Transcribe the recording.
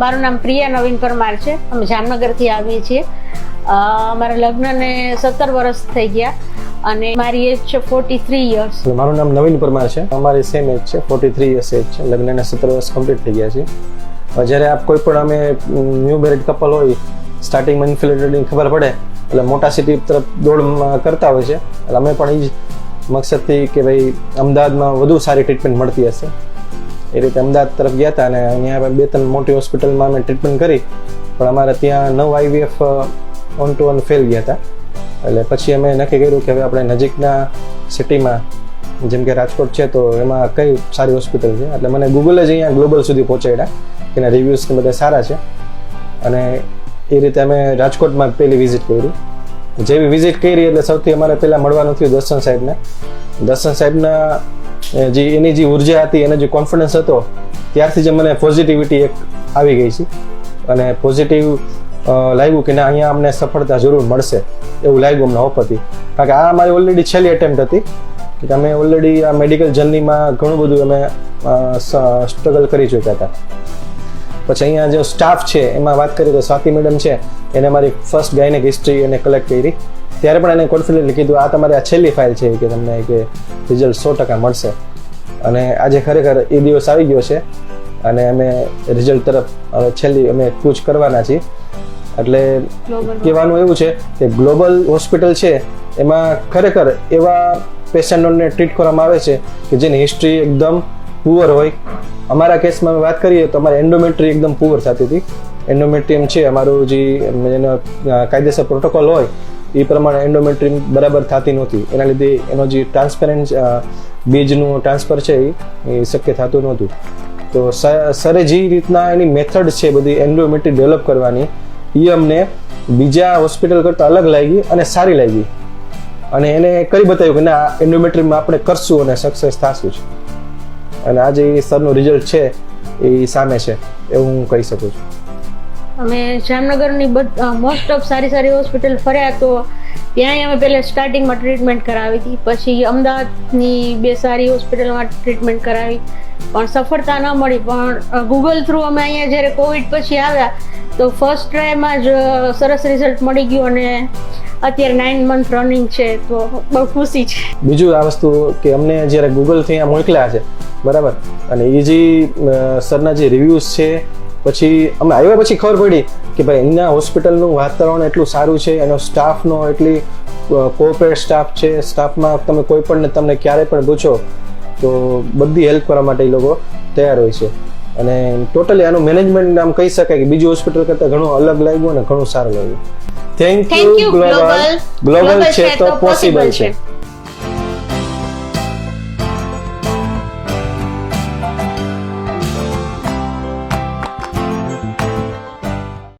મારું નામ પ્રિયા નવીન પરમાર છે. અમે જામનગરથી આવીએ છીએ. અમારા લગ્નને 17 વર્ષ થઈ ગયા અને મારી એજ છે 43 યર્સ. મારું નામ નવીન પરમાર છે. અમારી સેમ એજ છે, 43 યર્સ એજ છે. લગ્નને 17 વર્ષ કમ્પ્લીટ થઈ ગયા છે. જ્યારે આપ કોઈ પણ અમે ન્યૂ મેરિડ કપલ હોય, સ્ટાર્ટિંગમાં ઇન્ફિલિટની ખબર પડે એટલે મોટા સિટી તરફ દોડ કરતા હોય છે. એટલે અમે પણ એ જ મકસદથી કે ભાઈ અમદાવાદમાં વધુ સારી ટ્રીટમેન્ટ મળતી હશે એ રીતે અમદાવાદ તરફ ગયા હતા અને અહીંયા 2-3 મોટી હોસ્પિટલમાં અમે ટ્રીટમેન્ટ કરી, પણ અમારે ત્યાં 9 IVF 1-to-1 ફેલ ગયા હતા. એટલે પછી અમે નક્કી કર્યું કે હવે આપણે નજીકના સિટીમાં જેમ કે રાજકોટ છે તો એમાં કઈ સારી હોસ્પિટલ છે. એટલે મને ગૂગલે જ અહીંયા ગ્લોબલ સુધી પહોંચાડ્યા કે એના રિવ્યૂઝ ને બધા સારા છે અને એ રીતે અમે રાજકોટમાં પહેલી વિઝિટ કરી. જેવી વિઝિટ કરી એટલે સૌથી અમારે પહેલાં મળવાનું થયું દર્શન સાહેબને. દર્શન સાહેબના એની જે ઉર્જા હતી, એનો જે કોન્ફિડન્સ હતો, ત્યારથી જ મને પોઝિટિવિટી એક આવી ગઈ છે અને પોઝિટિવ લાગ્યું કે ના અહીંયા અમને સફળતા જરૂર મળશે એવું લાગ્યું અમને હોપ હતી. કારણ કે આ અમારી ઓલરેડી છેલ્લી એટેમ્પ્ટ હતી કે અમે ઓલરેડી આ મેડિકલ જર્નીમાં ઘણું બધું અમે સ્ટ્રગલ કરી ચૂક્યા હતા. પછી અહીંયા જે સ્ટાફ છે એમાં વાત કરીએ તો સ્વાતિ મેડમ છે, એને મારી ફર્સ્ટ ગાયનેક હિસ્ટ્રી એને કલેક્ટ કરી. ત્યારે પણ એને કોન્ફિડન્ટલી કીધું આ તમારી આ છેલ્લી ફાઇલ છે કે તમને કે રિઝલ્ટ 100% મળશે. અને આજે ખરેખર એ દિવસ આવી ગયો છે અને અમે રિઝલ્ટ તરફ હવે છેલ્લી અમે કૂચ કરવાના છીએ. એટલે કહેવાનું એવું છે કે ગ્લોબલ હોસ્પિટલ છે એમાં ખરેખર એવા પેશન્ટોને ટ્રીટ કરવામાં આવે છે કે જેની હિસ્ટ્રી એકદમ પુઅર હોય. અમારા કેસમાં વાત કરીએ તો અમારે એન્ડોમેટ્રી એકદમ પુઅર થતી હતી. એન્ડોમેટ્રિયમ છે અમારું જે એનો કાયદેસર પ્રોટોકોલ હોય એ પ્રમાણે એન્ડોમેટ્રી બરાબર થતી નહોતી. એના લીધે એનો જે ટ્રાન્સપેરન્ટ બીજનું ટ્રાન્સફર છે એ શક્ય થતું નહોતું. તો સરે જે રીતના એની મેથડ છે બધી એન્ડોમેટ્રી ડેવલપ કરવાની, એ અમને બીજા હોસ્પિટલ કરતાં અલગ લાગી અને સારી લાગી અને એને કરી બતાવ્યું કે ના એન્ડોમેટ્રીમાં આપણે કરશું અને સક્સેસ થશું છે. અને આજે એ સરનું રિઝલ્ટ છે એ સામે છે એવું હું કહી શકું છું. અમે જામનગરની મોસ્ટ ઓફ સારી હોસ્પિટલ ફર્યા તો ત્યાંય અમે પહેલાં સ્ટાર્ટિંગમાં ટ્રીટમેન્ટ કરાવી હતી. પછી અમદાવાદની 2 સારી હોસ્પિટલમાં ટ્રીટમેન્ટ કરાવી પણ સફળતા ન મળી. પણ ગૂગલ થ્રુ અમે અહીંયા જ્યારે કોવિડ પછી આવ્યા તો ફર્સ્ટ ટ્રાયમાં જ સરસ રિઝલ્ટ મળી ગયું અને અત્યારે 9 મંથ રનિંગ છે તો બહુ ખુશી છે. બીજું આ વસ્તુ કે અમને જ્યારે ગૂગલથી અહીંયા મોકલ્યા છે બરાબર, અને એ જે સરના જે રિવ્યૂઝ છે પછી અમે આવ્યા પછી ખબર પડી કે ભાઈ અહીંના હોસ્પિટલનું વાતાવરણ એટલું સારું છે, એનો સ્ટાફનો એટલી કોઓપરેટ સ્ટાફ છે. સ્ટાફમાં તમે કોઈ પણ તમને ક્યારે પણ પૂછો તો બધી હેલ્પ કરવા માટે એ લોકો તૈયાર હોય છે. અને ટોટલી આનું મેનેજમેન્ટ આમ કહી શકાય કે બીજી હોસ્પિટલ કરતાં ઘણું અલગ લાગ્યું અને ઘણું સારું લાગ્યું. થેન્ક યુ ગ્લોબલ છે તો પોસિબલ છે.